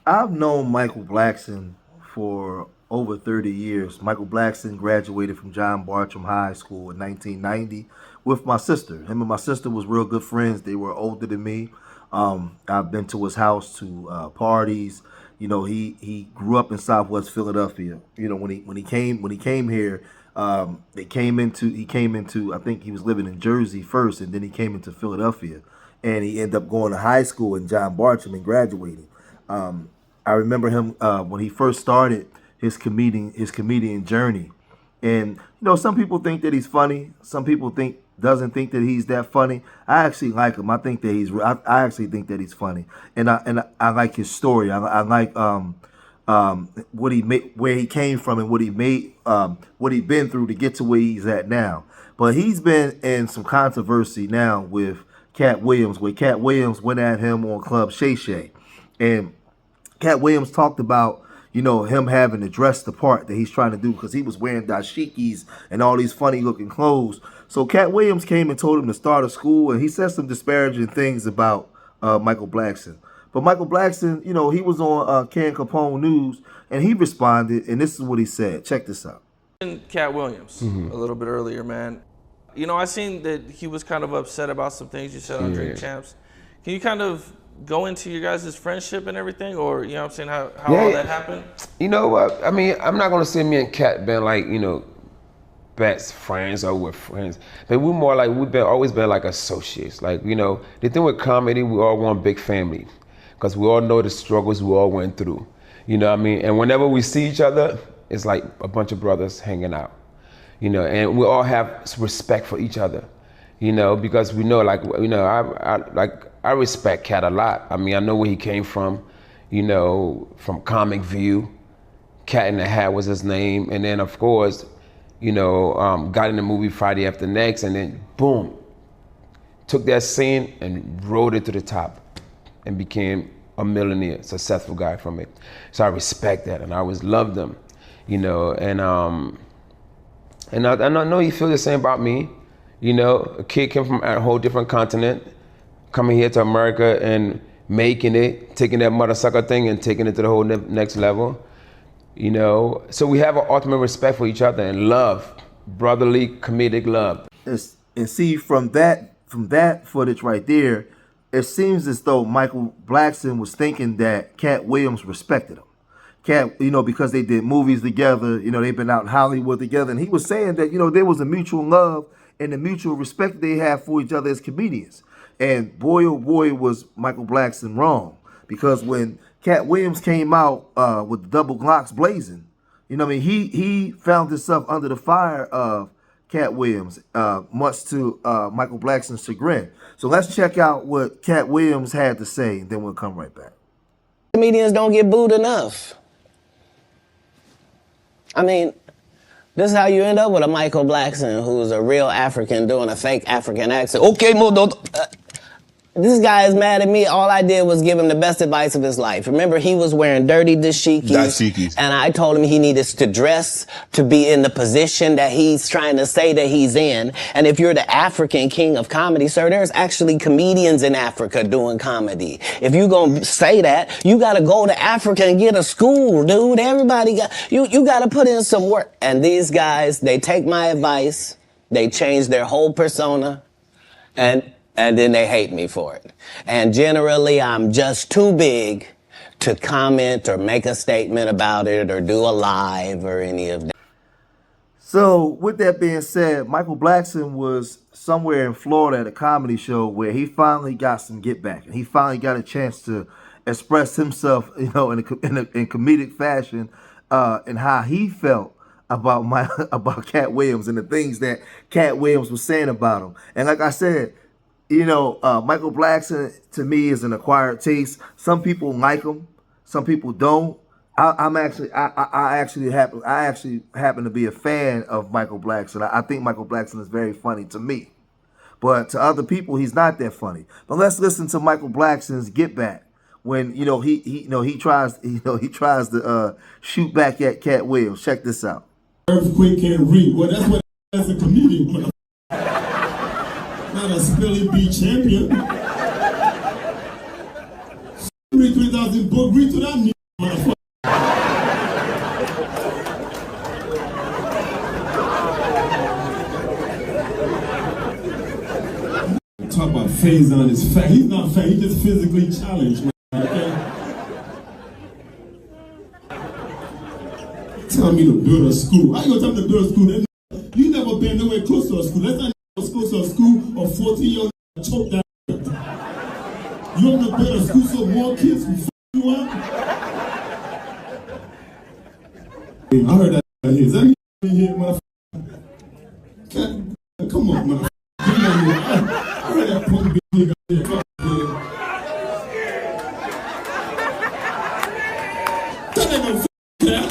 I've known Michael Blackson for over 30 years. Michael Blackson graduated from John Bartram High School in 1990 with my sister. Him and my sister was real good friends. They were older than me. I've been to his house to parties. He grew up in Southwest Philadelphia. When he came here, he came into I think he was living in Jersey first, and then he came into Philadelphia, and he ended up going to high school in John Bartram and graduating. Um, I remember him when he first started his comedian journey, and some people think that he's funny. Some people think doesn't think that he's that funny. I actually like him. I think that I actually think that he's funny, and I like his story. I like what he made, where he came from, and what he's been through to get to where he's at now. But he's been in some controversy now with Katt Williams, where Katt Williams went at him on Club Shay Shay, and Katt Williams talked about, him having to dress the part that he's trying to do because he was wearing dashikis and all these funny looking clothes. So Katt Williams came and told him to start a school, and he said some disparaging things about Michael Blackson. But Michael Blackson, he was on Ken Capone News, and he responded, and this is what he said. Check this out. Katt Williams a little bit earlier, man. I seen that he was kind of upset about some things you said on Drink Champs. Can you kind of go into your guys' friendship and everything, or what I'm saying, how all that happened? You know what? I mean, I'm not gonna say me and Katt been like, best friends or we're friends, but we're more like always been like associates. Like, the thing with comedy, we all one big family, because we all know the struggles we all went through. You know what I mean? And whenever we see each other, it's like a bunch of brothers hanging out. And we all have respect for each other. Because we know, I respect Katt a lot. I mean, I know where he came from, from Comic View. Cat in the Hat was his name. And then, of course, got in the movie Friday After Next, and then, boom, took that scene and rode it to the top and became a millionaire, successful guy from it. So I respect that, and I always loved him, and I know he feels the same about me. A kid came from a whole different continent, coming here to America and making it, taking that mother sucker thing and taking it to the whole next level. So we have an ultimate respect for each other and love, brotherly, comedic love. And see, from that footage right there, it seems as though Michael Blackson was thinking that Katt Williams respected him. Katt, because they did movies together, they've been out in Hollywood together, and he was saying that, there was a mutual love and a mutual respect they have for each other as comedians. And boy, oh boy, was Michael Blackson wrong, because when Katt Williams came out with the double Glocks blazing, he found himself under the fire of Katt Williams, much to Michael Blackson's chagrin. So let's check out what Katt Williams had to say, and then we'll come right back. Comedians don't get booed enough. I mean, this is how you end up with a Michael Blackson who's a real African doing a fake African accent. Okay, this guy is mad at me. All I did was give him the best advice of his life. Remember, he was wearing dirty dashikis. And I told him he needed to dress to be in the position that he's trying to say that he's in. And if you're the African king of comedy, sir, there's actually comedians in Africa doing comedy. If you're going to say that, you got to go to Africa and get a school, dude. Everybody you got to put in some work. And these guys, they take my advice. They change their whole persona. And then they hate me for it. And generally, I'm just too big to comment or make a statement about it or do a live or any of that. So with that being said, Michael Blackson was somewhere in Florida at a comedy show where he finally got some get back, and he finally got a chance to express himself, in comedic fashion, and how he felt about Katt Williams and the things that Katt Williams was saying about him. And like I said, Michael Blackson to me is an acquired taste. Some people like him, some people don't. I actually happen to be a fan of Michael Blackson. I think Michael Blackson is very funny to me, but to other people he's not that funny. But let's listen to Michael Blackson's Get Back when he tries to shoot back at Katt Williams. Check this out. Earthquake can't read. Well, that's what as a comedian. Not a Spilly Bee champion. Read 3,000 books. Read to that nigga, motherfucker. Talk about Faison is fat. He's not fat. He's just physically challenged, man. Okay? Tell me to build a school. How you gonna tell me to build a school? You never been nowhere close to a school. Let's not close to a school of 14-year-old choke that. You want to build a school so more kids will f you up? I heard that here. Is that me in here, motherfucker? Come on, motherfucker. I heard that punk bitch nigga here. Fuck here. That ain't no f Katt.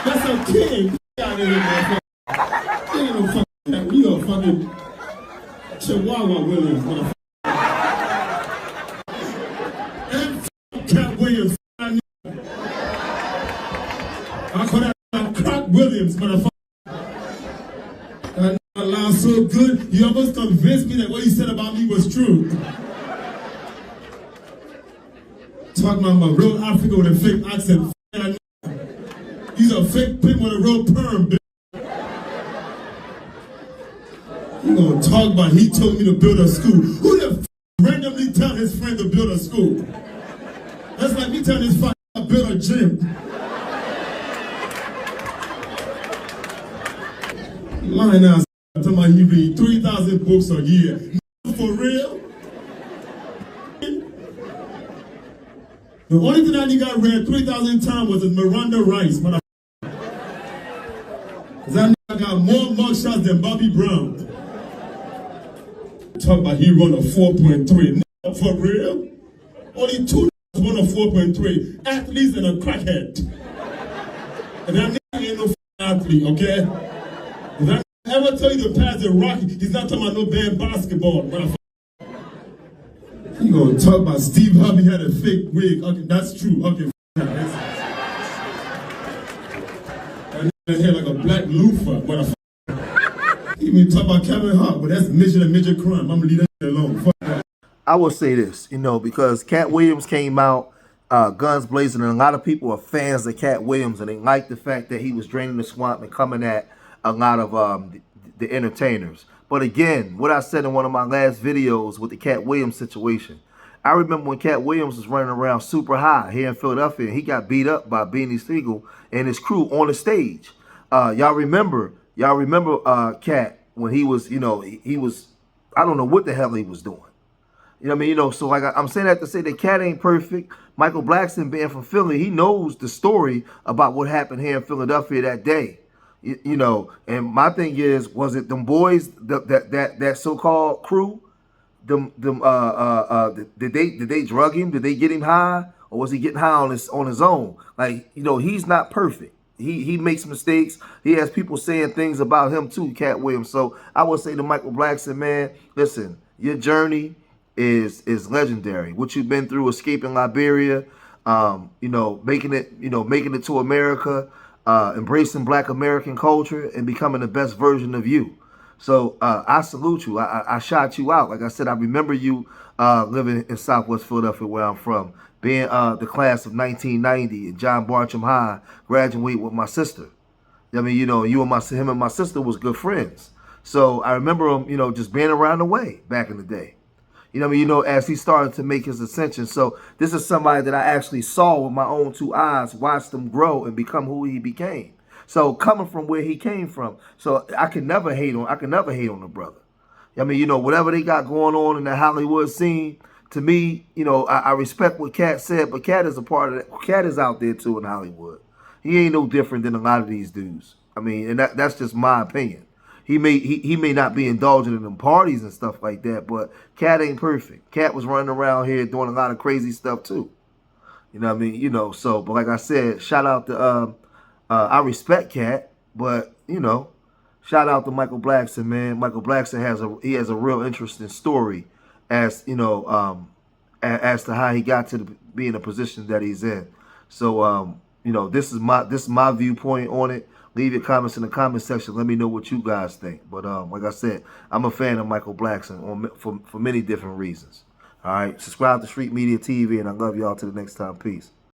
That's a kid. Get out of here, motherfucker. That ain't no fucking Katt. You a fucking Chihuahua Williams, motherfucker. Katt Williams, I call that Crack Williams, motherfucker. That line so good, you almost convinced me that what he said about me was true. Talking about my real African with a fake accent. He's a fake pimp with a real perm, bitch. You gonna talk about he told me to build a school. Who the f randomly tell his friend to build a school? That's like me telling this fucker to build a gym. Lying ass talking about he read 3,000 books a year. For real? The only thing that nigga read 3,000 times was Miranda Rice, motherfucker. Cause that nigga got more mugshots than Bobby Brown. Talk about he run a 4.3. For real? Only 2 run a 4.3. Athletes and a crackhead. And that nigga ain't no athlete, okay? If that nigga ever tell you to pass the rock, he's not talking about no bad basketball, motherfucker. You gonna talk about Steve Harvey had a fake wig. Okay, that's true. Okay, that nigga had like a black loofah, motherfucker. You even talk about Kevin Hart, but that's midget crime. I'm gonna leave that shit alone. Fuck that. I will say this, because Katt Williams came out guns blazing, and a lot of people are fans of Katt Williams, and they like the fact that he was draining the swamp and coming at a lot of the entertainers. But again, what I said in one of my last videos with the Katt Williams situation, I remember when Katt Williams was running around super high here in Philadelphia, and he got beat up by Beanie Siegel and his crew on the stage. Y'all remember Katt when he was, he was, I don't know what the hell he was doing. You know what I mean? So like I'm saying that to say that Katt ain't perfect. Michael Blackson, being from Philly, he knows the story about what happened here in Philadelphia that day. And my thing is, was it them boys, that so-called crew? Did they drug him? Did they get him high, or was he getting high on his own? Like, he's not perfect. He makes mistakes. He has people saying things about him too, Katt Williams. So I would say to Michael Blackson, man, listen, your journey is legendary. What you've been through, escaping Liberia, making it to America, embracing Black American culture, and becoming the best version of you. So I salute you. I shout you out. Like I said, I remember you living in Southwest Philadelphia, where I'm from, being the class of 1990 at John Bartram High, graduate with my sister. I mean, him and my sister was good friends. So I remember him, just being around the way back in the day. As he started to make his ascension. So this is somebody that I actually saw with my own 2 eyes, watched him grow and become who he became. So coming from where he came from, so I can never hate on the brother. Whatever they got going on in the Hollywood scene, to me, I respect what Katt said, but Katt is a part of that. Katt is out there too in Hollywood. He ain't no different than a lot of these dudes. And that's just my opinion. He may not be indulging in them parties and stuff like that, but Katt ain't perfect. Katt was running around here doing a lot of crazy stuff too. But like I said, shout out to I respect Katt, but shout out to Michael Blackson, man. Michael Blackson has a real interesting story as as to how he got to be in the position that he's in. So this is my viewpoint on it. Leave your comments in the comment section. Let me know what you guys think. But like I said, I'm a fan of Michael Blackson for many different reasons. All right, subscribe to Street Media TV, and I love y'all till the next time. Peace.